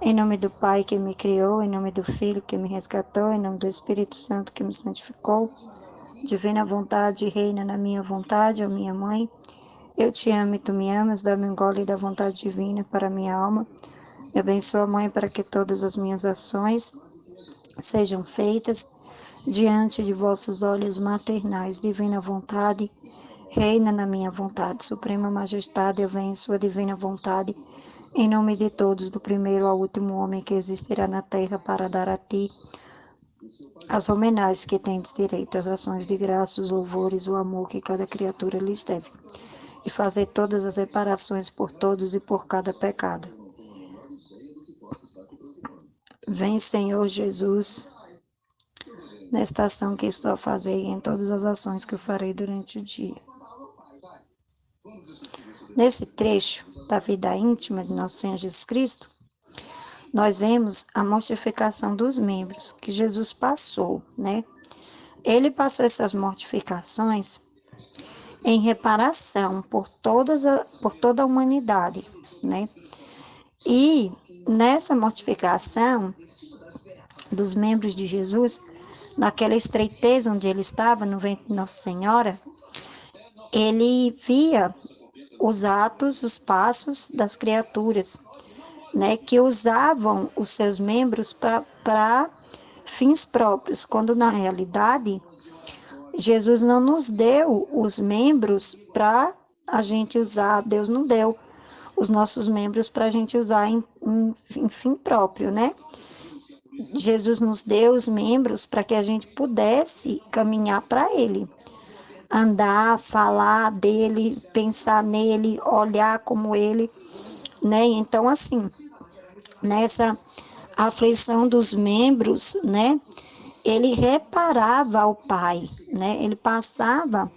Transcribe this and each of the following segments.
Em nome do Pai que me criou, em nome do Filho que me resgatou, em nome do Espírito Santo que me santificou. Divina vontade, reina na minha vontade, ó minha mãe. Eu te amo e tu me amas, dá-me um gole da vontade divina para a minha alma. Me abençoa, Mãe, para que todas as minhas ações sejam feitas diante de vossos olhos maternais. Divina vontade, reina na minha vontade. Suprema majestade, eu venho em sua divina vontade, em nome de todos, do primeiro ao último homem que existirá na terra, para dar a ti as homenagens que tendes direito, as ações de graça, os louvores, o amor que cada criatura lhes deve, e fazer todas as reparações por todos e por cada pecado. Vem, Senhor Jesus, nesta ação que estou a fazer e em todas as ações que eu farei durante o dia. Nesse trecho da vida íntima de Nosso Senhor Jesus Cristo, nós vemos a mortificação dos membros que Jesus passou, né? Ele passou essas mortificações em reparação por toda a humanidade, né? E nessa mortificação dos membros de Jesus, naquela estreiteza onde ele estava, no ventre de Nossa Senhora, ele via os atos, os passos das criaturas, né, que usavam os seus membros para fins próprios, quando na realidade Jesus não nos deu os membros para a gente usar, Deus não deu os nossos membros para a gente usar em fim próprio, né? Jesus nos deu os membros para que a gente pudesse caminhar para Ele, andar, falar dele, pensar nele, olhar como Ele, né? Então, assim, nessa aflição dos membros, né? Ele reparava ao Pai, né? Ele passava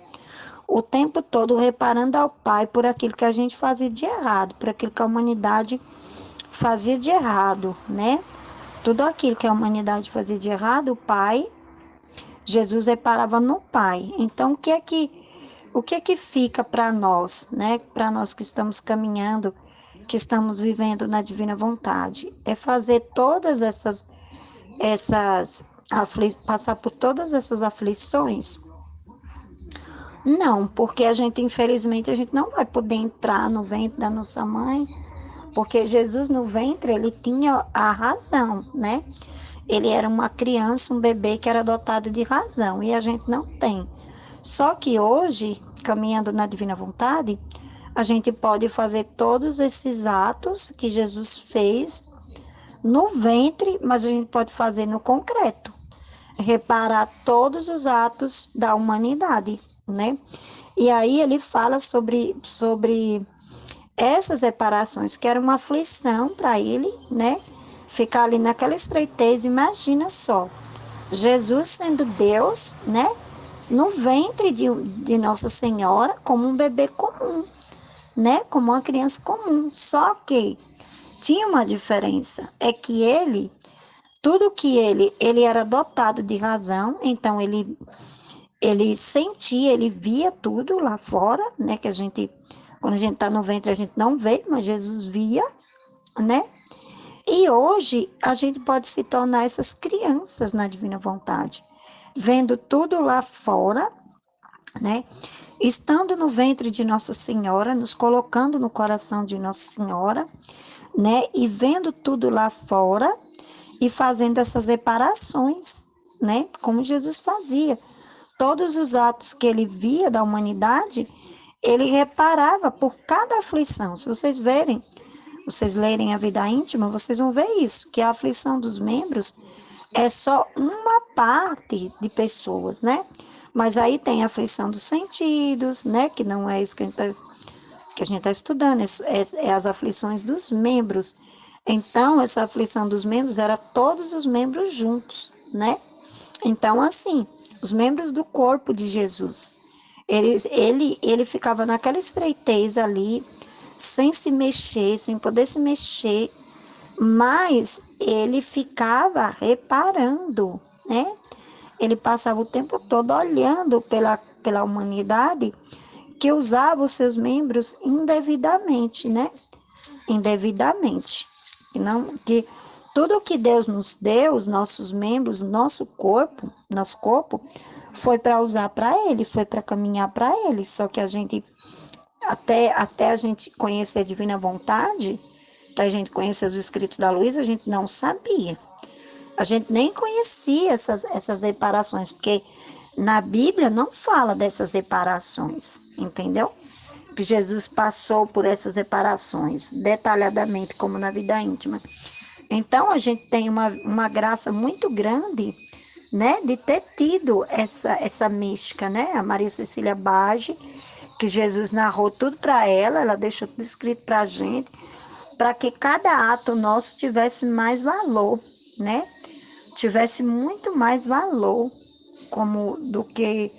o tempo todo reparando ao Pai por aquilo que a gente fazia de errado, por aquilo que a humanidade fazia de errado, né? Tudo aquilo que a humanidade fazia de errado, o Pai, Jesus reparava no Pai. Então, o que é que fica para nós, né? Para nós que estamos caminhando, que estamos vivendo na divina vontade, é fazer todas essas passar por todas essas aflições? Não, porque infelizmente, a gente não vai poder entrar no ventre da nossa mãe, porque Jesus no ventre, ele tinha a razão, né? Ele era uma criança, um bebê que era dotado de razão, e a gente não tem. Só que hoje, caminhando na divina vontade, a gente pode fazer todos esses atos que Jesus fez no ventre, mas a gente pode fazer no concreto, reparar todos os atos da humanidade, né? E aí ele fala sobre essas reparações, que era uma aflição para ele, né? Ficar ali naquela estreiteza, imagina só, Jesus sendo Deus, né? No ventre de Nossa Senhora, como um bebê comum, né? Como uma criança comum. Só que tinha uma diferença, é que tudo que ele era dotado de razão, então ele sentia, ele via tudo lá fora, né? Que quando a gente está no ventre, a gente não vê, mas Jesus via, né? E hoje a gente pode se tornar essas crianças na divina vontade, vendo tudo lá fora, né? Estando no ventre de Nossa Senhora, nos colocando no coração de Nossa Senhora, né? E vendo tudo lá fora e fazendo essas reparações, né? Como Jesus fazia. Todos os atos que ele via da humanidade, ele reparava por cada aflição. Se vocês lerem a vida íntima, vocês vão ver isso, que a aflição dos membros é só uma parte de pessoas, né? Mas aí tem a aflição dos sentidos, né? Que não é isso que a gente tá estudando, é as aflições dos membros. Então, essa aflição dos membros era todos os membros juntos, né? Então, assim, os membros do corpo de Jesus, ele ficava naquela estreiteza ali, sem se mexer, sem poder se mexer, mas ele ficava reparando, né? Ele passava o tempo todo olhando pela humanidade que usava os seus membros indevidamente, né? Indevidamente. Que tudo que Deus nos deu, os nossos membros, nosso corpo, foi para usar para Ele, foi para caminhar para Ele. Só que a gente, até a gente conhecer a divina vontade, até a gente conhecer os escritos da Luísa, a gente não sabia. A gente nem conhecia essas reparações, porque na Bíblia não fala dessas reparações, entendeu? Que Jesus passou por essas reparações, detalhadamente, como na vida íntima. Então, a gente tem uma graça muito grande, né, de ter tido essa mística, né? A Maria Cecília Bage, que Jesus narrou tudo para ela deixou tudo escrito para a gente, para que cada ato nosso tivesse mais valor, né? Tivesse muito mais valor como do que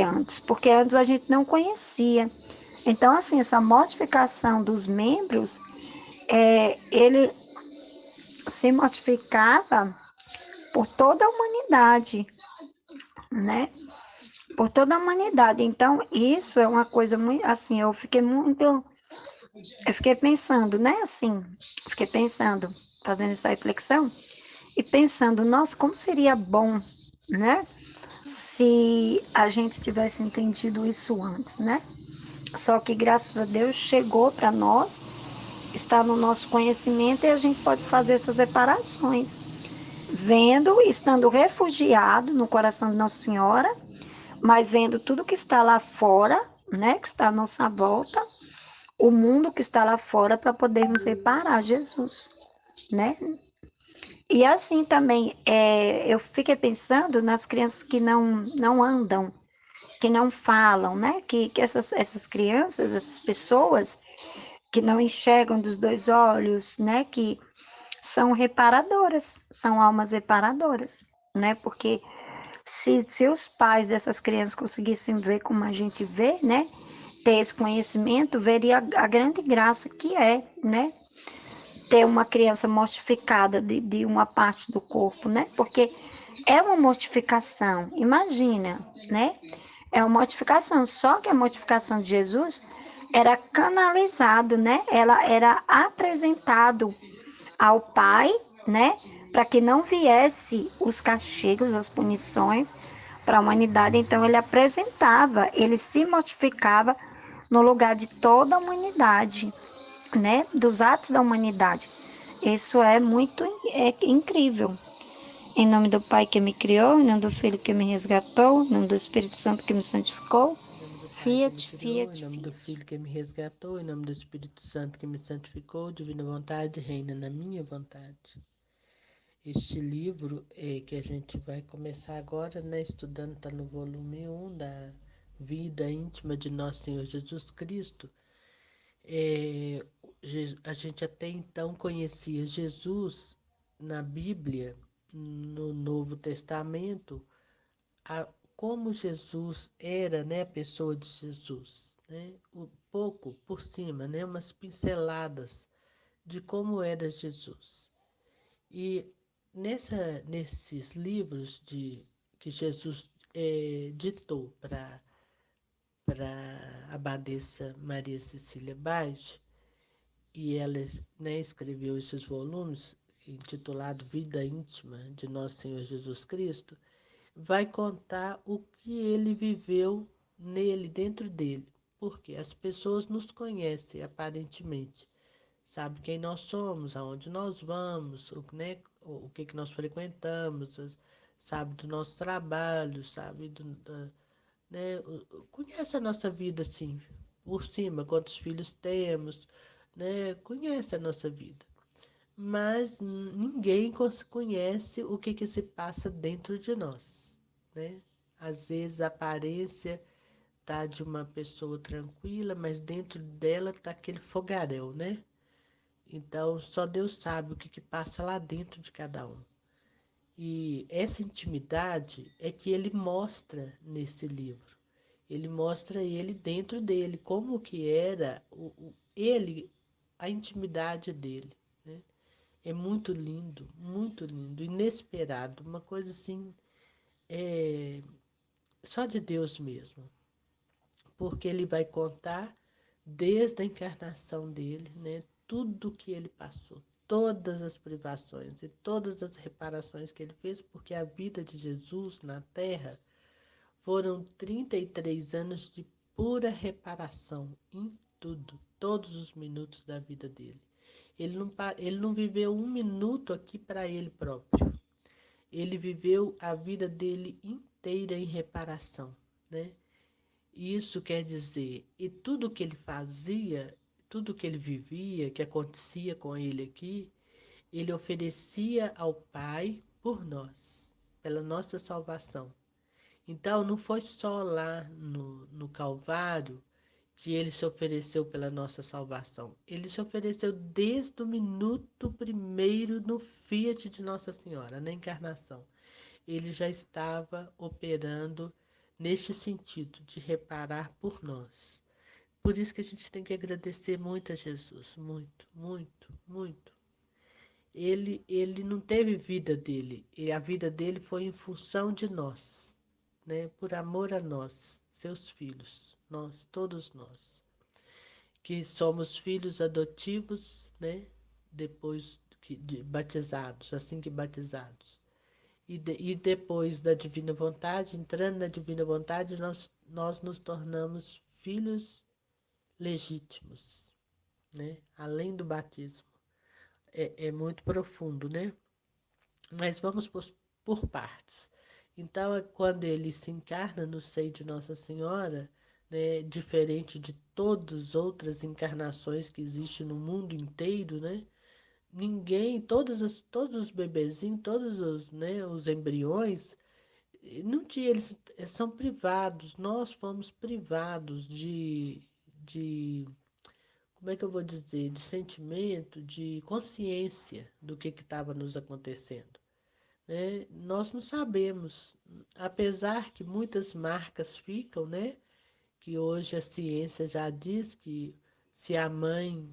antes, porque antes a gente não conhecia. Então, assim, essa mortificação dos membros, ele se mortificava por toda a humanidade, né? Por toda a humanidade. Então, isso é uma coisa muito, assim, eu fiquei pensando, né? Assim, fiquei pensando, fazendo essa reflexão e pensando, nossa, como seria bom, né? Se a gente tivesse entendido isso antes, né? Só que graças a Deus chegou para nós, está no nosso conhecimento e a gente pode fazer essas reparações, vendo, estando refugiado no coração de Nossa Senhora, mas vendo tudo que está lá fora, né, que está à nossa volta, o mundo que está lá fora para podermos reparar Jesus, né? E assim também, eu fiquei pensando nas crianças que não andam, que não falam, né? Que essas crianças, essas pessoas que não enxergam dos dois olhos, né? Que são reparadoras, são almas reparadoras, né? Porque se os pais dessas crianças conseguissem ver como a gente vê, né? Ter esse conhecimento, veria a grande graça que é, né? Ter uma criança mortificada de uma parte do corpo, né? Porque é uma mortificação, imagina, né? É uma mortificação, só que a mortificação de Jesus era canalizado, né? Ela era apresentado ao Pai, né? Para que não viesse os castigos, as punições para a humanidade. Então ele apresentava, ele se mortificava no lugar de toda a humanidade, né? Dos atos da humanidade. Isso é muito incrível. Em nome do Pai que me criou, em nome do Filho que me resgatou, em nome do Espírito Santo que me santificou. Em nome do Pai que me Fiat, criou, em fiat, nome do fiat. Filho que me resgatou, em nome do Espírito Santo que me santificou, divina vontade reina na minha vontade. Este livro que a gente vai começar agora, né, estudando, está no volume 1 da Vida Íntima de Nosso Senhor Jesus Cristo. A gente até então conhecia Jesus na Bíblia, no Novo Testamento, a, como Jesus era, né, a pessoa de Jesus, né, um pouco por cima, né, umas pinceladas de como era Jesus. E nesses livros que Jesus ditou para a abadesa Maria Cecília Bage, e ela, né, escreveu esses volumes intitulado Vida Íntima de Nosso Senhor Jesus Cristo, vai contar o que ele viveu nele, dentro dele, porque as pessoas nos conhecem aparentemente, sabe quem nós somos, aonde nós vamos, né, o que nós frequentamos, sabe do nosso trabalho, sabe né, conhece a nossa vida assim, por cima, quantos filhos temos, né, conhece a nossa vida. Mas ninguém conhece o que se passa dentro de nós, né? Às vezes a aparência tá de uma pessoa tranquila, mas dentro dela tá aquele fogaréu, né? Então só Deus sabe o que passa lá dentro de cada um. E essa intimidade é que ele mostra nesse livro. Ele mostra ele dentro dele, como que era ele, a intimidade dele, né? É muito lindo, inesperado, uma coisa assim, só de Deus mesmo, porque ele vai contar desde a encarnação dele, né, tudo que ele passou, todas as privações e todas as reparações que ele fez, porque a vida de Jesus na terra foram 33 anos de pura reparação em tudo, todos os minutos da vida dele. Ele não viveu um minuto aqui para ele próprio. Ele viveu a vida dele inteira em reparação, né? Isso quer dizer, e tudo que ele fazia, tudo que ele vivia, que acontecia com ele aqui, ele oferecia ao Pai por nós, pela nossa salvação. Então, não foi só lá no Calvário que ele se ofereceu pela nossa salvação. Ele se ofereceu desde o minuto primeiro no Fiat de Nossa Senhora, na encarnação. Ele já estava operando neste sentido de reparar por nós. Por isso que a gente tem que agradecer muito a Jesus, muito, muito, muito. Ele não teve vida dele, e a vida dele foi em função de nós, né? Por amor a nós, seus filhos, nós, todos nós, que somos filhos adotivos, né? Depois batizados, assim que batizados. E depois da divina vontade, entrando na divina vontade, nós nos tornamos filhos legítimos, né? Além do batismo. É muito profundo, né? Mas vamos por partes. Então, quando ele se encarna no seio de Nossa Senhora, né, diferente de todas as outras encarnações que existem no mundo inteiro, né? Ninguém, todos os bebezinhos, todos os, né, os embriões, não tinha, eles são privados, nós fomos privados de, como é que eu vou dizer, de sentimento, de consciência do que estava nos acontecendo, né? Nós não sabemos, apesar que muitas marcas ficam, né? Que hoje a ciência já diz que se a mãe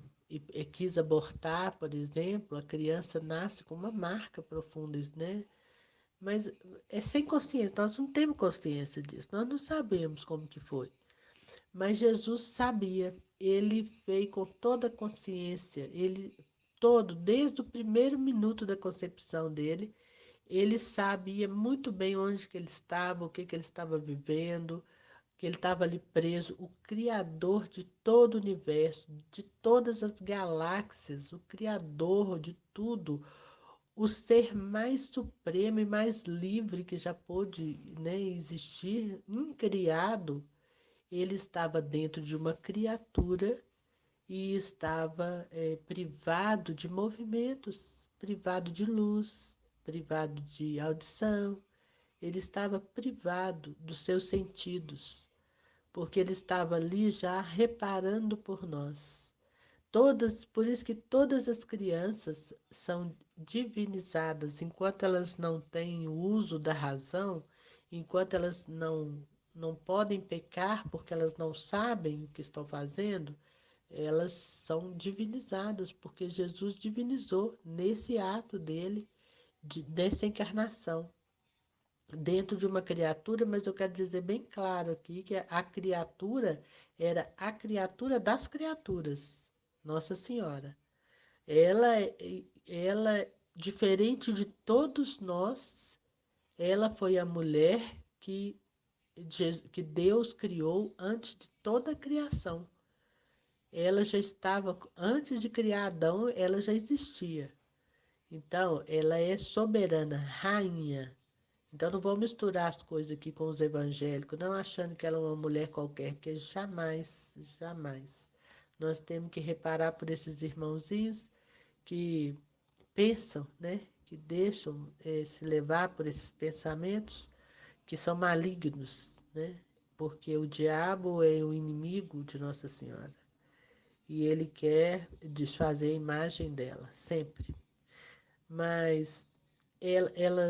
quis abortar, por exemplo, a criança nasce com uma marca profunda, né? Mas é sem consciência, nós não temos consciência disso, nós não sabemos como que foi. Mas Jesus sabia, ele veio com toda a consciência, ele todo, desde o primeiro minuto da concepção dele, ele sabia muito bem onde que ele estava, o que que ele estava vivendo, que ele estava ali preso, o Criador de todo o universo, de todas as galáxias, o Criador de tudo, o ser mais supremo e mais livre que já pôde, né, existir, incriado, ele estava dentro de uma criatura e estava privado de movimentos, privado de luz, privado de audição, ele estava privado dos seus sentidos, porque ele estava ali já reparando por nós. Todas, por isso que todas as crianças são divinizadas enquanto elas não têm o uso da razão, enquanto elas não podem pecar porque elas não sabem o que estão fazendo, elas são divinizadas, porque Jesus divinizou nesse ato dele, dessa encarnação, dentro de uma criatura, mas eu quero dizer bem claro aqui que a criatura era a criatura das criaturas, Nossa Senhora. Ela, ela, diferente de todos nós, ela foi a mulher que Deus criou antes de toda a criação. Ela já estava, antes de criar Adão, ela já existia. Então, ela é soberana, rainha. Então, não vou misturar as coisas aqui com os evangélicos, não achando que ela é uma mulher qualquer, porque jamais, jamais. Nós temos que reparar por esses irmãozinhos que pensam, né? Que deixam se levar por esses pensamentos que são malignos, né? Porque o diabo é o inimigo de Nossa Senhora e ele quer desfazer a imagem dela, sempre. Mas ela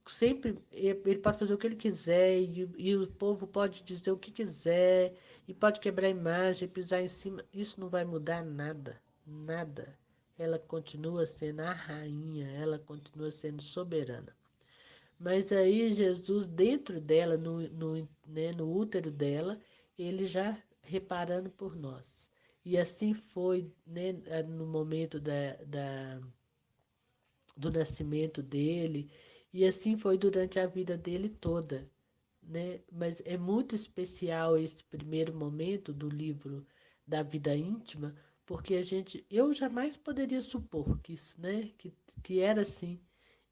sempre, ele pode fazer o que ele quiser e o povo pode dizer o que quiser e pode quebrar a imagem, pisar em cima, isso não vai mudar nada, nada. Ela continua sendo a rainha, ela continua sendo soberana. Mas aí Jesus, dentro dela, né, no útero dela, ele já reparando por nós. E assim foi, né, no momento do nascimento dele, e assim foi durante a vida dele toda, né? Mas é muito especial esse primeiro momento do livro da vida íntima, porque eu jamais poderia supor que isso, né, que era assim.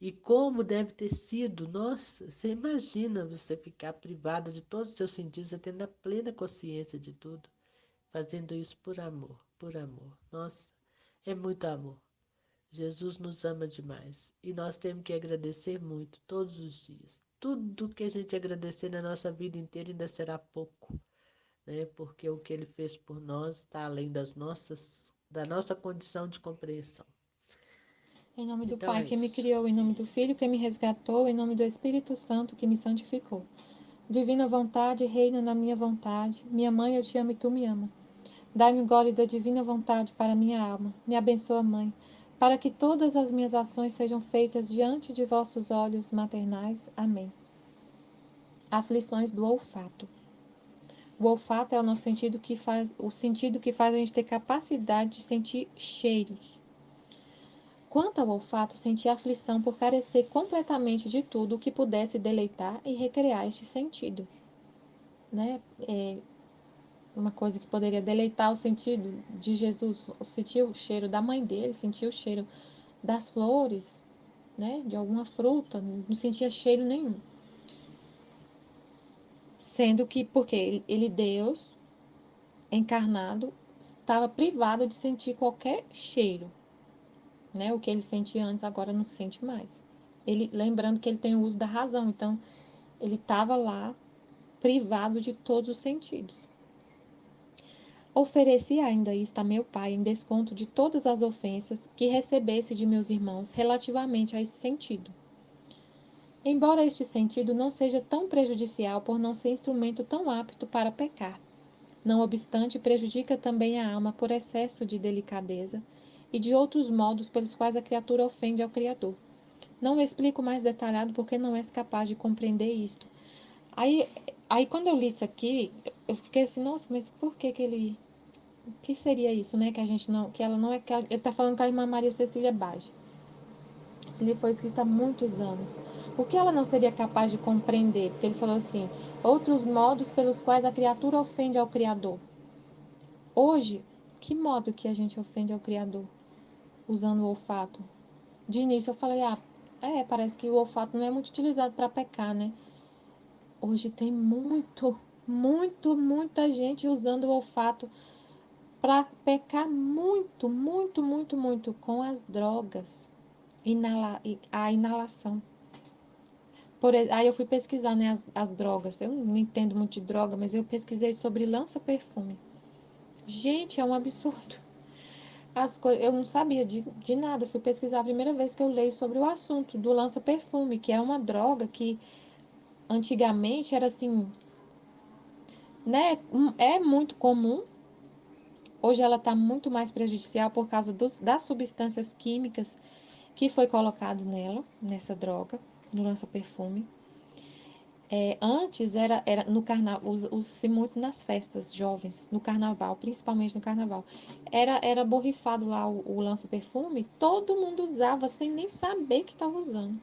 E como deve ter sido, nossa, você imagina você ficar privado de todos os seus sentidos, você tendo a plena consciência de tudo, fazendo isso por amor, por amor. Nossa, é muito amor. Jesus nos ama demais e nós temos que agradecer muito todos os dias. Tudo que a gente agradecer na nossa vida inteira ainda será pouco, né? Porque o que ele fez por nós está além da nossa condição de compreensão. Em nome do Então Pai é que me isso. criou, em nome do Filho que me resgatou, em nome do Espírito Santo que me santificou. Divina vontade, reina na minha vontade. Minha mãe, eu te amo e tu me ama. Dai-me o gole da divina vontade para minha alma. Me abençoa, Mãe, para que todas as minhas ações sejam feitas diante de vossos olhos maternais. Amém. Aflições do olfato. O olfato é o nosso sentido que faz, o sentido que faz a gente ter capacidade de sentir cheiros. Quanto ao olfato, senti aflição por carecer completamente de tudo o que pudesse deleitar e recriar este sentido. Né? Uma coisa que poderia deleitar o sentido de Jesus, sentir o cheiro da mãe dele, sentir o cheiro das flores, né? De alguma fruta, não sentia cheiro nenhum. Sendo que, porque ele Deus, encarnado, estava privado de sentir qualquer cheiro. Né? O que ele sentia antes, agora não sente mais. Ele, lembrando que ele tem o uso da razão, então ele estava lá privado de todos os sentidos. Ofereci ainda isto a meu pai em desconto de todas as ofensas que recebesse de meus irmãos relativamente a esse sentido. Embora este sentido não seja tão prejudicial por não ser instrumento tão apto para pecar, não obstante prejudica também a alma por excesso de delicadeza e de outros modos pelos quais a criatura ofende ao Criador. Não explico mais detalhado porque não és capaz de compreender isto. Aí, aí quando eu li isso aqui, eu fiquei assim, nossa, mas por que que ele... O que seria isso, né? Que a gente não... Que ela não é... Que ele está falando com a irmã Maria Cecília Bage. Esse livro foi escrito há muitos anos. O que ela não seria capaz de compreender? Porque ele falou assim, outros modos pelos quais a criatura ofende ao Criador. Hoje, que modo que a gente ofende ao Criador? Usando o olfato. De início eu falei, parece que o olfato não é muito utilizado para pecar, né? Hoje tem muita gente usando o olfato para pecar muito com as drogas, a inalação. Aí eu fui pesquisar, né, as drogas. Eu não entendo muito de droga, mas eu pesquisei sobre lança-perfume. Gente, é um absurdo. Eu não sabia de nada. Eu fui pesquisar a primeira vez que eu leio sobre o assunto do lança-perfume, que é uma droga que antigamente era assim, né? É muito comum. Hoje ela está muito mais prejudicial por causa das substâncias químicas que foi colocado nela, nessa droga, no lança-perfume. Antes era no carnaval, usa-se muito nas festas jovens, no carnaval, principalmente no carnaval. Era borrifado lá o lança-perfume, todo mundo usava sem nem saber que estava usando.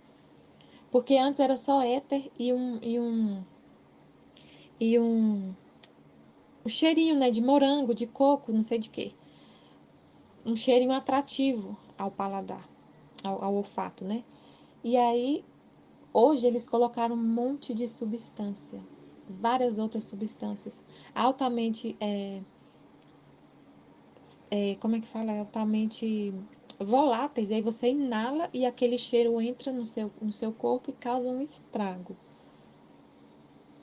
Porque antes era só éter um cheirinho, né, de morango, de coco, não sei de quê. Um cheirinho atrativo ao paladar, ao olfato, né? E aí, hoje eles colocaram um monte de substância, várias outras substâncias, altamente, como é que fala? Altamente voláteis. E aí você inala e aquele cheiro entra no seu corpo e causa um estrago.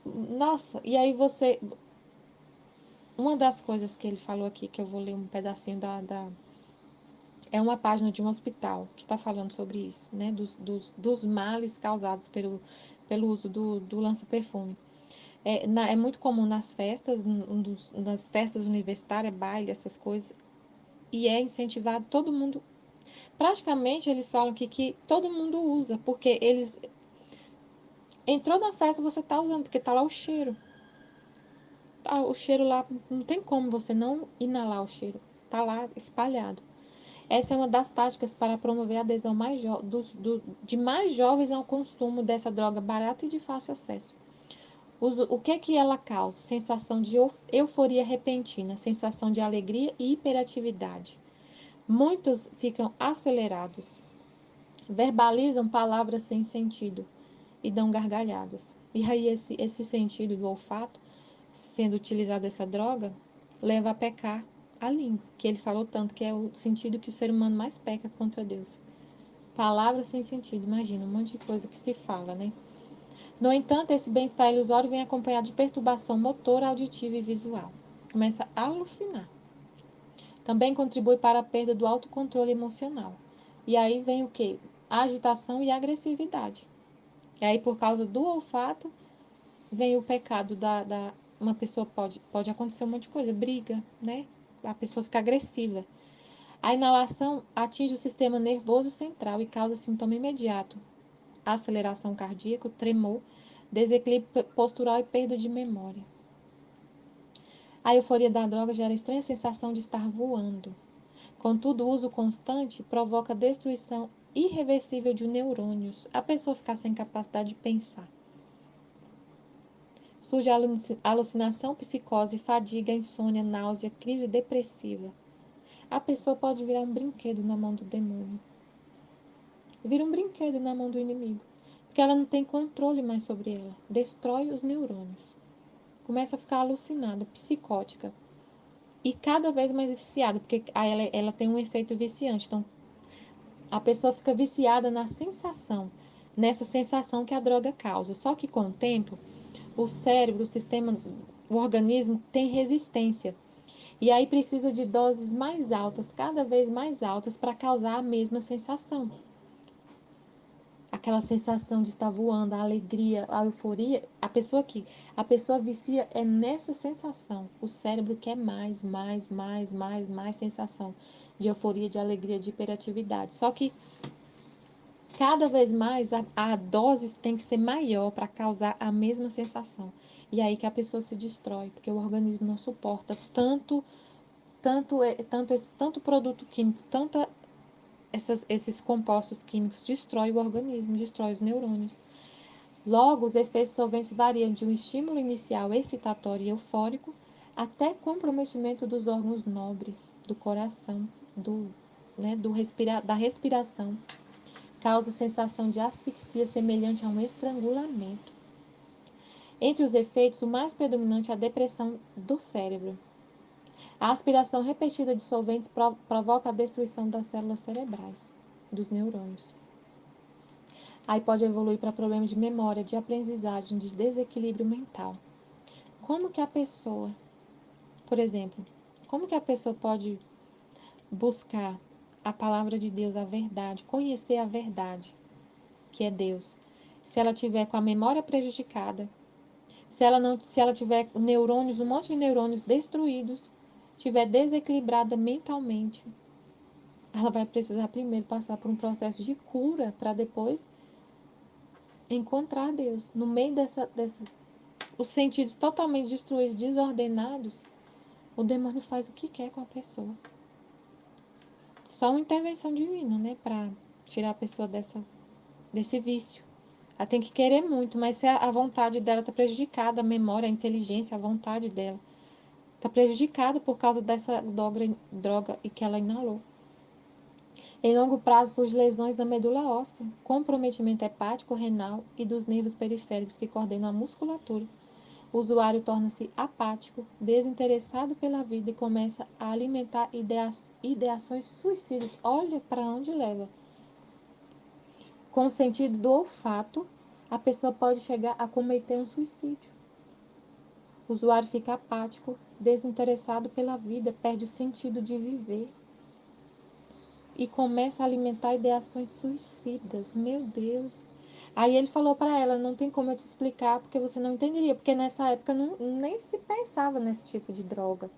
Nossa, e aí você... Uma das coisas que ele falou aqui, que eu vou ler um pedacinho é uma página de um hospital que está falando sobre isso, né? Dos males causados pelo uso do lança-perfume. É muito comum nas festas, nas festas universitárias, baile, essas coisas, e é incentivado todo mundo. Praticamente eles falam que todo mundo usa, porque entrou na festa, você está usando, porque está lá o cheiro. o cheiro lá, não tem como você não inalar o cheiro. Tá lá espalhado. Essa é uma das táticas para promover a adesão de mais jovens ao consumo dessa droga barata e de fácil acesso. O que ela causa? Sensação de euforia repentina, sensação de alegria e hiperatividade. Muitos ficam acelerados, verbalizam palavras sem sentido e dão gargalhadas. E aí esse sentido do olfato, sendo utilizado essa droga, leva a pecar a língua, que ele falou tanto, que é o sentido que o ser humano mais peca contra Deus. Palavras sem sentido, imagina, um monte de coisa que se fala, né? No entanto, esse bem-estar ilusório vem acompanhado de perturbação motora, auditiva e visual. Começa a alucinar. Também contribui para a perda do autocontrole emocional. E aí vem o quê? Agitação e agressividade. E aí, por causa do olfato, vem o pecado uma pessoa pode acontecer um monte de coisa, briga, né? A pessoa fica agressiva. A inalação atinge o sistema nervoso central e causa sintoma imediato: aceleração cardíaca, tremor, desequilíbrio postural e perda de memória. A euforia da droga gera a estranha sensação de estar voando. Contudo, o uso constante provoca destruição irreversível de neurônios. A pessoa fica sem capacidade de pensar. Surge alucinação, psicose, fadiga, insônia, náusea, crise depressiva. A pessoa pode virar um brinquedo na mão do demônio. Vira um brinquedo na mão do inimigo. Porque ela não tem controle mais sobre ela. Destrói os neurônios. Começa a ficar alucinada, psicótica. E cada vez mais viciada, porque ela tem um efeito viciante. Então, a pessoa fica viciada nessa sensação que a droga causa. Só que com o tempo, o cérebro, o organismo tem resistência. E aí precisa de doses mais altas, cada vez mais altas, para causar a mesma sensação. Aquela sensação de estar voando, a alegria, a euforia, a pessoa vicia é nessa sensação. O cérebro quer mais sensação de euforia, de alegria, de hiperatividade. Só que cada vez mais a dose tem que ser maior para causar a mesma sensação. E aí que a pessoa se destrói, porque o organismo não suporta tanto produto químico, esses compostos químicos destrói o organismo, destrói os neurônios. Logo, os efeitos solventes variam de um estímulo inicial excitatório e eufórico até comprometimento dos órgãos nobres, do coração, da respiração. Causa sensação de asfixia semelhante a um estrangulamento. Entre os efeitos, o mais predominante é a depressão do cérebro. A aspiração repetida de solventes provoca a destruição das células cerebrais, dos neurônios. Aí pode evoluir para problemas de memória, de aprendizagem, de desequilíbrio mental. Como que a pessoa, por exemplo, como que a pessoa pode buscar a palavra de Deus, a verdade, conhecer a verdade, que é Deus, se ela tiver com a memória prejudicada, se ela tiver neurônios, um monte de neurônios destruídos, tiver desequilibrada mentalmente, ela vai precisar primeiro passar por um processo de cura para depois encontrar Deus. No meio os sentidos totalmente destruídos, desordenados, o demônio faz o que quer com a pessoa. Só uma intervenção divina, né, para tirar a pessoa desse vício. Ela tem que querer muito, mas se a vontade dela está prejudicada, a memória, a inteligência, a vontade dela está prejudicada por causa dessa droga e que ela inalou. Em longo prazo, surgem lesões da medula óssea, comprometimento hepático, renal e dos nervos periféricos que coordenam a musculatura. O usuário torna-se apático, desinteressado pela vida e começa a alimentar ideações suicidas. Olha para onde leva. Com o sentido do olfato, a pessoa pode chegar a cometer um suicídio. O usuário fica apático, desinteressado pela vida, perde o sentido de viver e começa a alimentar ideações suicidas. Meu Deus! Aí ele falou para ela: não tem como eu te explicar porque você não entenderia, porque nessa época nem se pensava nesse tipo de droga.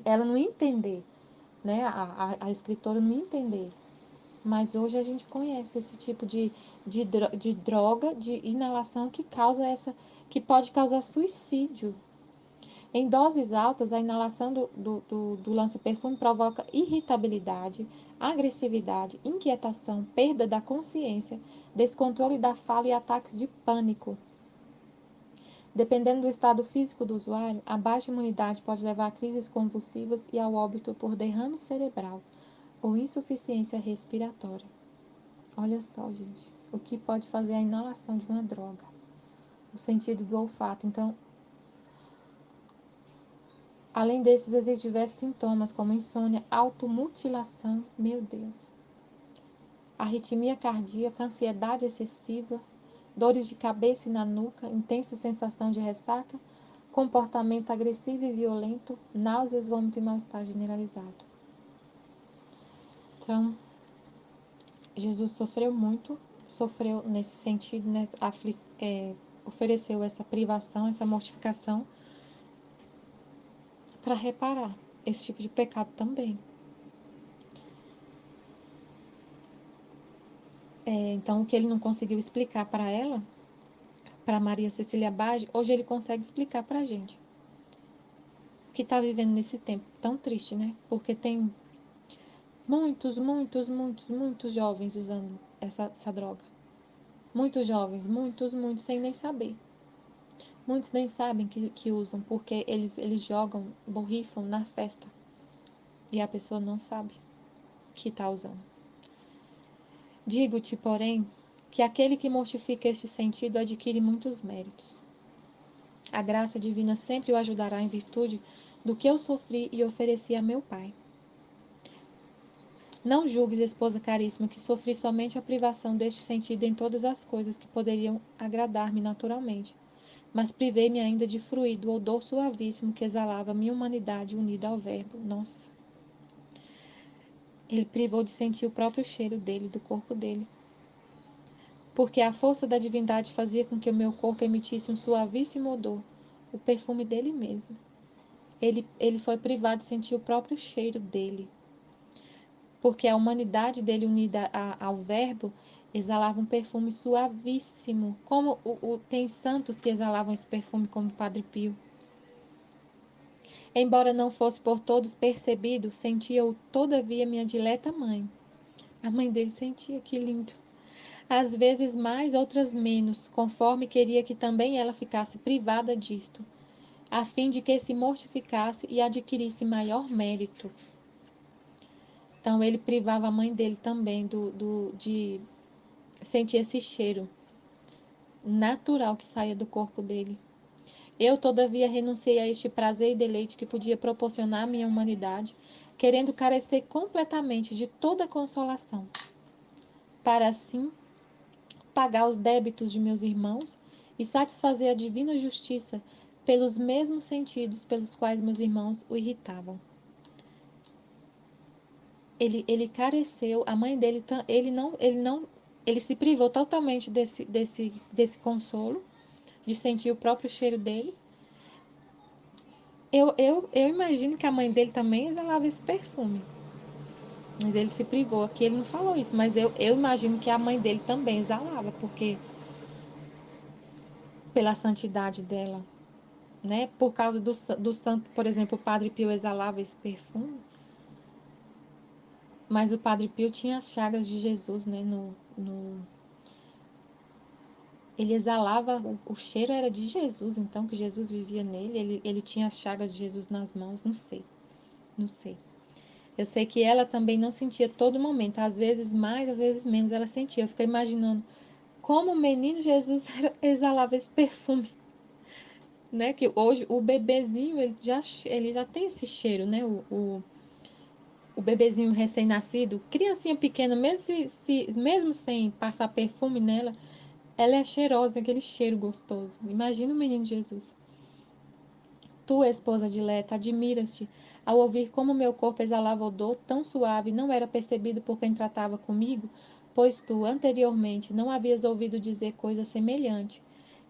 Ela não ia entender, né? A escritora não ia entender. Mas hoje a gente conhece esse tipo de droga, de inalação que pode causar suicídio. Em doses altas, a inalação do lança-perfume provoca irritabilidade, agressividade, inquietação, perda da consciência, descontrole da fala e ataques de pânico. Dependendo do estado físico do usuário, a baixa imunidade pode levar a crises convulsivas e ao óbito por derrame cerebral ou insuficiência respiratória. Olha só, gente, o que pode fazer a inalação de uma droga. O sentido do olfato. Então, além desses, existem diversos sintomas, como insônia, automutilação, meu Deus, arritmia cardíaca, ansiedade excessiva, dores de cabeça e na nuca, intensa sensação de ressaca, comportamento agressivo e violento, náuseas, vômito e mal-estar generalizado. Então, Jesus sofreu muito, sofreu nesse sentido, né, ofereceu essa privação, essa mortificação para reparar esse tipo de pecado também. Então, o que ele não conseguiu explicar para ela, para Maria Cecília Bage, hoje ele consegue explicar para a gente. Que está vivendo nesse tempo tão triste, né? Porque tem muitos jovens usando essa droga. Muitos jovens, muitos, sem nem saber. Muitos nem sabem que usam, porque eles jogam, borrifam na festa. E a pessoa não sabe que está usando. Digo-te, porém, que aquele que mortifica este sentido adquire muitos méritos. A graça divina sempre o ajudará em virtude do que eu sofri e ofereci a meu Pai. Não julgues, esposa caríssima, que sofri somente a privação deste sentido em todas as coisas que poderiam agradar-me naturalmente, mas privei-me ainda de fruir do odor suavíssimo que exalava minha humanidade unida ao Verbo. Nossa! Ele privou de sentir o próprio cheiro dele, do corpo dele. Porque a força da divindade fazia com que o meu corpo emitisse um suavíssimo odor, o perfume dele mesmo. Ele foi privado de sentir o próprio cheiro dele. Porque a humanidade dele unida ao Verbo exalava um perfume suavíssimo, como tem santos que exalavam esse perfume, como o Padre Pio. Embora não fosse por todos percebido, sentia-o todavia minha dileta mãe. A mãe dele sentia, que lindo. Às vezes mais, outras menos, conforme queria que também ela ficasse privada disto, a fim de que se mortificasse e adquirisse maior mérito. Então ele privava a mãe dele também de sentir esse cheiro natural que saía do corpo dele. Eu, todavia, renunciei a este prazer e deleite que podia proporcionar à minha humanidade, querendo carecer completamente de toda consolação, para assim pagar os débitos de meus irmãos e satisfazer a divina justiça pelos mesmos sentidos pelos quais meus irmãos o irritavam. Ele careceu, a mãe dele, ele se privou totalmente desse consolo, de sentir o próprio cheiro dele. Eu imagino que a mãe dele também exalava esse perfume. Mas ele se privou. Aqui ele não falou isso, mas eu imagino que a mãe dele também exalava, porque pela santidade dela, né? Por causa do santo, por exemplo, o Padre Pio exalava esse perfume. Mas o Padre Pio tinha as chagas de Jesus, né? Ele exalava, o cheiro era de Jesus, então, que Jesus vivia nele. Ele tinha as chagas de Jesus nas mãos, não sei. Eu sei que ela também não sentia todo momento, às vezes mais, às vezes menos, ela sentia. Eu fiquei imaginando como o menino Jesus exalava esse perfume, né? Que hoje o bebezinho, ele já tem esse cheiro, né? O bebezinho recém-nascido, criancinha pequena, mesmo sem passar perfume nela, ela é cheirosa, aquele cheiro gostoso. Imagina o menino Jesus. Tu, esposa dileta, admiras-te ao ouvir como meu corpo exalava odor tão suave, não era percebido por quem tratava comigo, pois tu, anteriormente, não havias ouvido dizer coisa semelhante.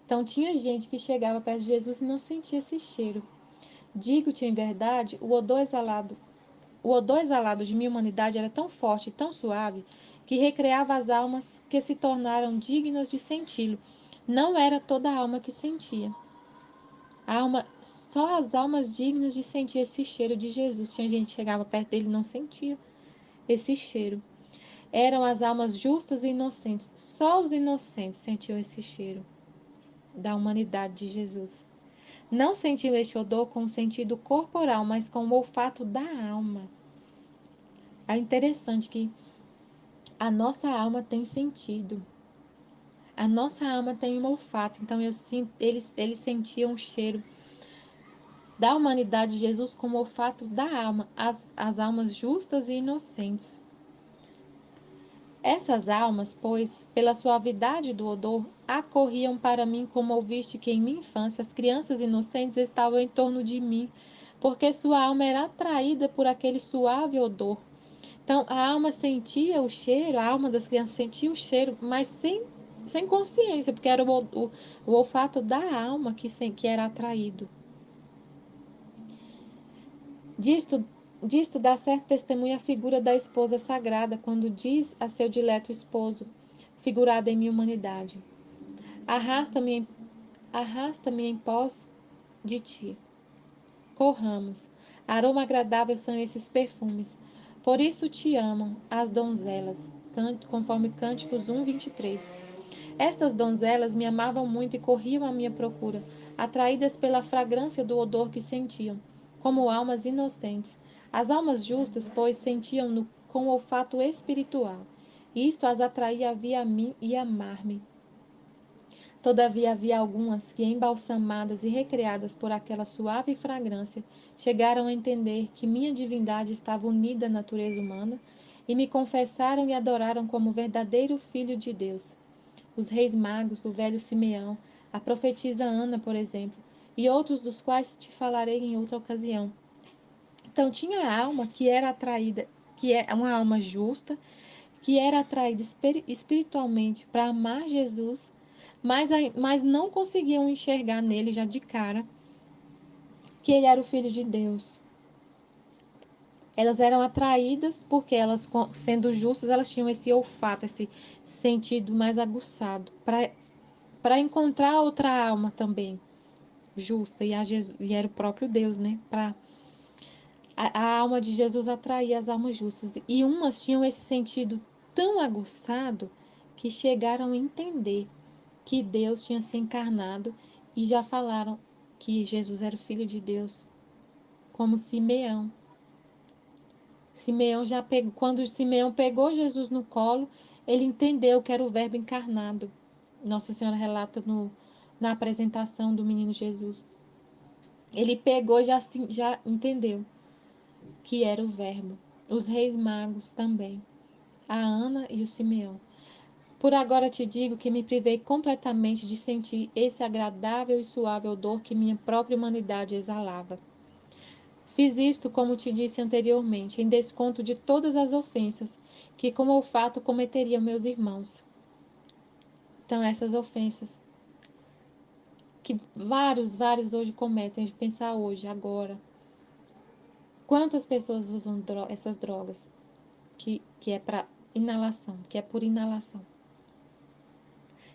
Então tinha gente que chegava perto de Jesus e não sentia esse cheiro. Digo-te em verdade, o odor exalado de minha humanidade era tão forte e tão suave que recreava as almas que se tornaram dignas de senti-lo. Não era toda a alma que sentia. Só as almas dignas de sentir esse cheiro de Jesus. Tinha gente que chegava perto dele e não sentia esse cheiro. Eram as almas justas e inocentes. Só os inocentes sentiam esse cheiro da humanidade de Jesus. Não sentiam este odor com o sentido corporal, mas com o olfato da alma. É interessante que a nossa alma tem sentido. A nossa alma tem um olfato. Então eles sentiam o cheiro da humanidade de Jesus como o olfato da alma, as almas justas e inocentes. Essas almas, pois, pela suavidade do odor, acorriam para mim como ouviste que em minha infância as crianças inocentes estavam em torno de mim, porque sua alma era atraída por aquele suave odor. Então, a alma sentia o cheiro, a alma das crianças sentia o cheiro, mas sem consciência, porque era o olfato da alma que era atraído. Disto dá certo testemunho a figura da esposa sagrada, quando diz a seu dileto esposo, figurada em minha humanidade: arrasta-me em pós de ti. Corramos. Aroma agradável são esses perfumes. Por isso te amam as donzelas, conforme Cânticos 1, 23. Estas donzelas me amavam muito e corriam à minha procura, atraídas pela fragrância do odor que sentiam, como almas inocentes. As almas justas, pois, sentiam-no com o olfato espiritual. Isto as atraía a mim e amar-me. Todavia havia algumas que, embalsamadas e recreadas por aquela suave fragrância, chegaram a entender que minha divindade estava unida à natureza humana e me confessaram e adoraram como verdadeiro filho de Deus. Os reis magos, o velho Simeão, a profetisa Ana, por exemplo, e outros dos quais te falarei em outra ocasião. Então, tinha a alma que era atraída, que é uma alma justa, que era atraída espiritualmente para amar Jesus, mas não conseguiam enxergar nele já de cara que ele era o Filho de Deus. Elas eram atraídas porque elas, sendo justas, elas tinham esse olfato, esse sentido mais aguçado, para encontrar outra alma também justa, e era o próprio Deus, né? A alma de Jesus atraía as almas justas. E umas tinham esse sentido tão aguçado que chegaram a entender que Deus tinha se encarnado e já falaram que Jesus era o Filho de Deus, como Simeão. Quando Simeão pegou Jesus no colo, ele entendeu que era o Verbo encarnado. Nossa Senhora relata na apresentação do menino Jesus. Ele pegou e já entendeu que era o Verbo. Os reis magos também, a Ana e o Simeão. Por agora te digo que me privei completamente de sentir esse agradável e suave odor que minha própria humanidade exalava. Fiz isto, como te disse anteriormente, em desconto de todas as ofensas que com olfato cometeriam meus irmãos. Então, essas ofensas que vários hoje cometem, de pensar hoje, agora. Quantas pessoas usam essas drogas que é para inalação, que é por inalação?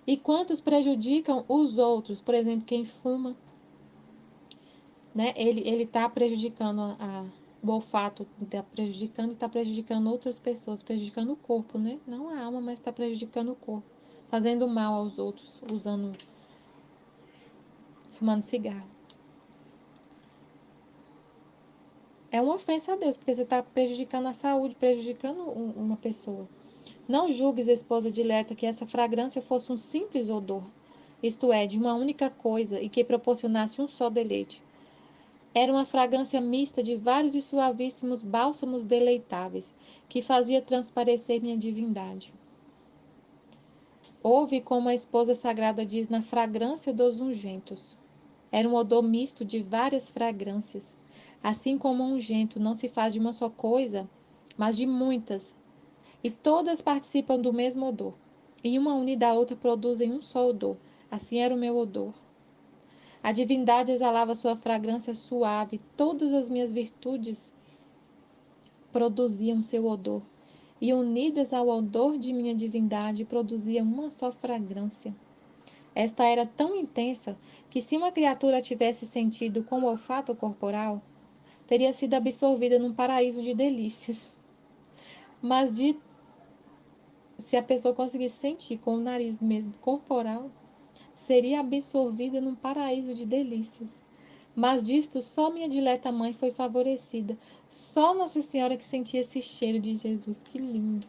E quantos prejudicam os outros? Por exemplo, quem fuma, né? Ele está prejudicando o olfato, está prejudicando e está prejudicando outras pessoas, prejudicando o corpo, né? Não a alma, mas está prejudicando o corpo, fazendo mal aos outros, fumando cigarro. É uma ofensa a Deus, porque você está prejudicando a saúde, prejudicando uma pessoa. Não julgues, esposa dileta, que essa fragrância fosse um simples odor, isto é, de uma única coisa e que proporcionasse um só deleite. Era uma fragrância mista de vários e suavíssimos bálsamos deleitáveis, que fazia transparecer minha divindade. Houve, como a esposa sagrada diz, na fragrância dos ungentos. Era um odor misto de várias fragrâncias. Assim como um ungento não se faz de uma só coisa, mas de muitas, e todas participam do mesmo odor, e uma unida à outra produzem um só odor. Assim era o meu odor. A divindade exalava sua fragrância suave, todas as minhas virtudes produziam seu odor, e unidas ao odor de minha divindade produziam uma só fragrância. Esta era tão intensa que, se uma criatura tivesse sentido com o olfato corporal, teria sido absorvida num paraíso de delícias. Mas se a pessoa conseguisse sentir com o nariz mesmo corporal, seria absorvida num paraíso de delícias. Mas disto só minha dileta mãe foi favorecida. Só Nossa Senhora que sentia esse cheiro de Jesus. Que lindo!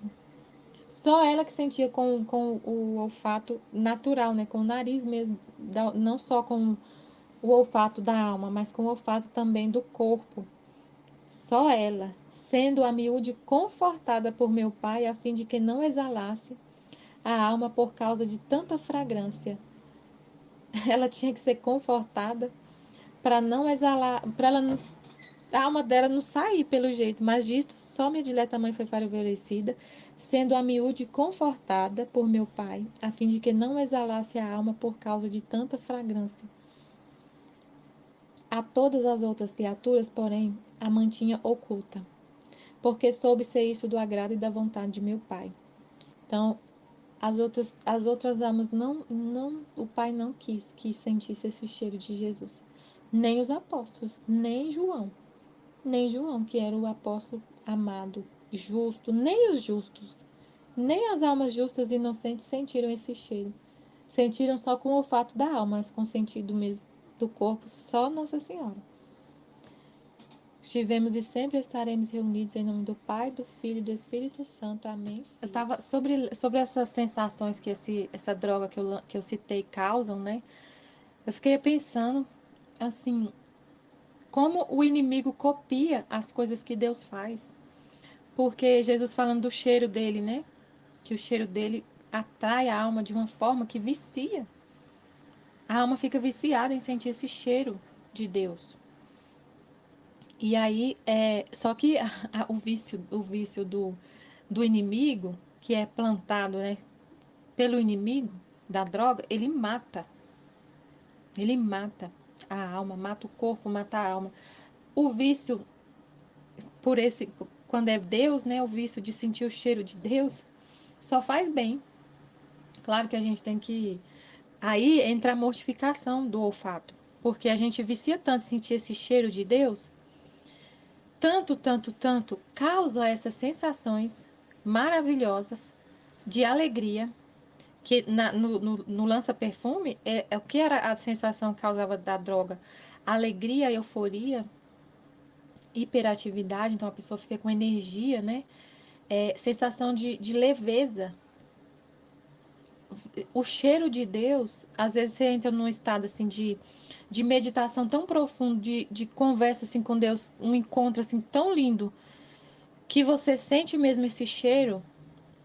Só ela que sentia com o olfato natural, né? Com o nariz mesmo. Não só com o olfato da alma, mas com o olfato também do corpo. Só ela, sendo a miúde confortada por meu pai, a fim de que não exalasse a alma por causa de tanta fragrância. Ela tinha que ser confortada para não exalar, para ela não, a alma dela não sair pelo jeito, mas disto só minha dileta mãe foi favorecida, sendo a miúde confortada por meu pai, a fim de que não exalasse a alma por causa de tanta fragrância. A todas as outras criaturas, porém, a mantinha oculta, porque soube ser isso do agrado e da vontade de meu pai. Então, as outras almas o pai não quis que sentisse esse cheiro de Jesus. Nem os apóstolos, nem João, que era o apóstolo amado, justo, nem os justos, nem as almas justas e inocentes sentiram esse cheiro. Sentiram só com o olfato da alma, mas com o sentido mesmo do corpo, só Nossa Senhora. Estivemos e sempre estaremos reunidos em nome do Pai, do Filho e do Espírito Santo. Amém. Eu estava sobre essas sensações que essa droga que eu citei causam, né? Eu fiquei pensando, assim, como o inimigo copia as coisas que Deus faz. Porque Jesus falando do cheiro dele, né? Que o cheiro dele atrai a alma de uma forma que vicia. A alma fica viciada em sentir esse cheiro de Deus. E aí, só que o vício do inimigo, que é plantado, né, pelo inimigo da droga, ele mata. Ele mata a alma, mata o corpo, mata a alma. O vício quando é Deus, né, o vício de sentir o cheiro de Deus, só faz bem. Claro que a gente tem que aí entra a mortificação do olfato, porque a gente vicia tanto sentir esse cheiro de Deus, tanto, causa essas sensações maravilhosas de alegria, que no lança-perfume, é o que era a sensação que causava da droga? Alegria, euforia, hiperatividade, então a pessoa fica com energia, né? Sensação de leveza. O cheiro de Deus, às vezes você entra num estado assim de meditação tão profundo, de conversa assim com Deus, um encontro assim tão lindo, que você sente mesmo esse cheiro,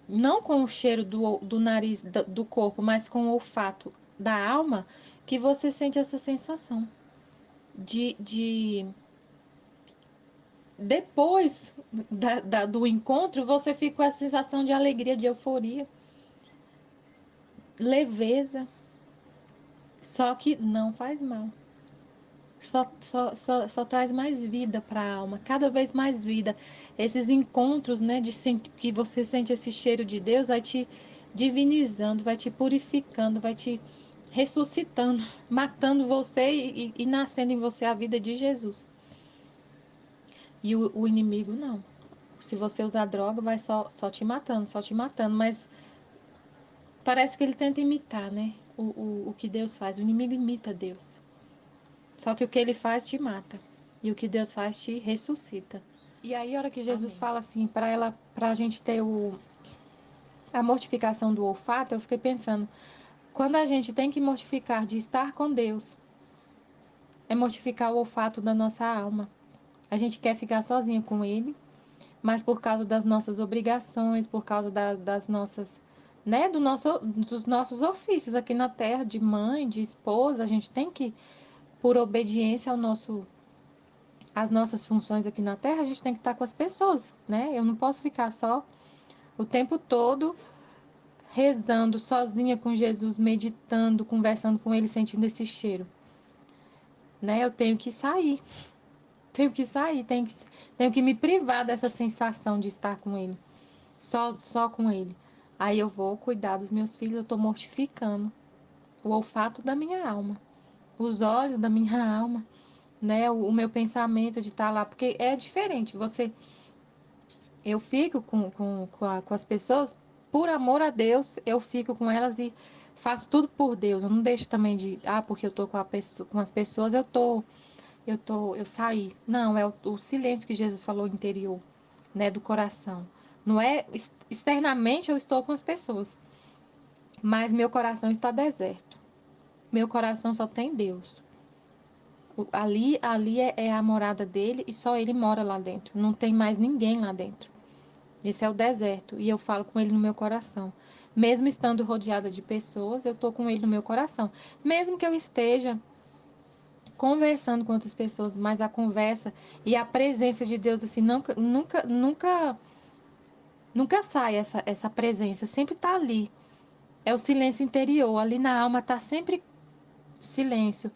não com o cheiro do nariz, do corpo, mas com o olfato da alma, que você sente essa sensação de depois do encontro, você fica com essa sensação de alegria, de euforia, leveza, só que não faz mal. Só traz mais vida para a alma, cada vez mais vida. Esses encontros, né, que você sente esse cheiro de Deus, vai te divinizando, vai te purificando, vai te ressuscitando, matando você e nascendo em você a vida de Jesus. E o inimigo não. Se você usar droga, vai só te matando. Mas parece que ele tenta imitar, né? O que Deus faz. O inimigo imita Deus. Só que o que ele faz te mata. E o que Deus faz te ressuscita. E aí, a hora que Jesus fala assim, pra gente ter a mortificação do olfato, eu fiquei pensando, quando a gente tem que mortificar de estar com Deus, é mortificar o olfato da nossa alma. A gente quer ficar sozinha com Ele, mas por causa das nossas obrigações, por causa das nossas, né, dos nossos ofícios aqui na terra, de mãe, de esposa, a gente tem que, por obediência às nossas funções aqui na terra, a gente tem que estar com as pessoas, né? Eu não posso ficar só o tempo todo rezando sozinha com Jesus, meditando, conversando com Ele, sentindo esse cheiro, né? Eu tenho que me privar dessa sensação de estar com Ele, só com Ele. Aí eu vou cuidar dos meus filhos, eu estou mortificando. o olfato da minha alma, os olhos da minha alma, né? O meu pensamento de estar lá, porque é diferente. Eu fico com as pessoas por amor a Deus, eu fico com elas e faço tudo por Deus. Eu não deixo também porque eu tô com as pessoas, eu saí. Não, é o silêncio que Jesus falou interior, né, do coração. Não é externamente eu estou com as pessoas, mas meu coração está deserto. Meu coração só tem Deus. Ali é a morada dele e só ele mora lá dentro. Não tem mais ninguém lá dentro. Esse é o deserto e eu falo com ele no meu coração. Mesmo estando rodeada de pessoas, eu tô com ele no meu coração. Mesmo que eu esteja conversando com outras pessoas, mas a conversa e a presença de Deus assim nunca sai essa presença, sempre tá ali. É o silêncio interior, ali na alma tá sempre silêncio.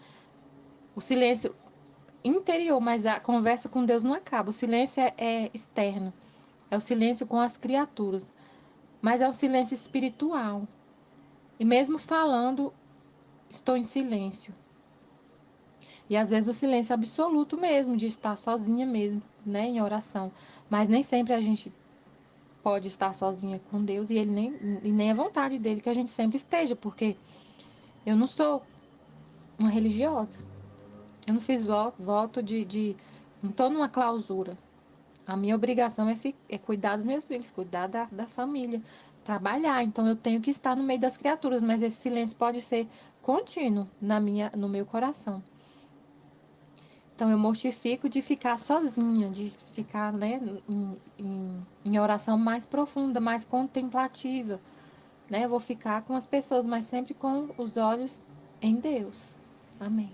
O silêncio interior, mas a conversa com Deus não acaba. O silêncio é externo. É o silêncio com as criaturas, mas é um silêncio espiritual. E mesmo falando, estou em silêncio. E às vezes o silêncio absoluto mesmo, de estar sozinha mesmo, né, em oração. Mas nem sempre a gente pode estar sozinha com Deus e nem é vontade dele que a gente sempre esteja, porque eu não sou uma religiosa. Eu não fiz voto não estou numa clausura. A minha obrigação é cuidar dos meus filhos, cuidar da família, trabalhar. Então eu tenho que estar no meio das criaturas, mas esse silêncio pode ser contínuo no meu coração. Então eu mortifico de ficar sozinha, de ficar, né, em oração mais profunda, mais contemplativa, né? Eu vou ficar com as pessoas, mas sempre com os olhos em Deus. Amém.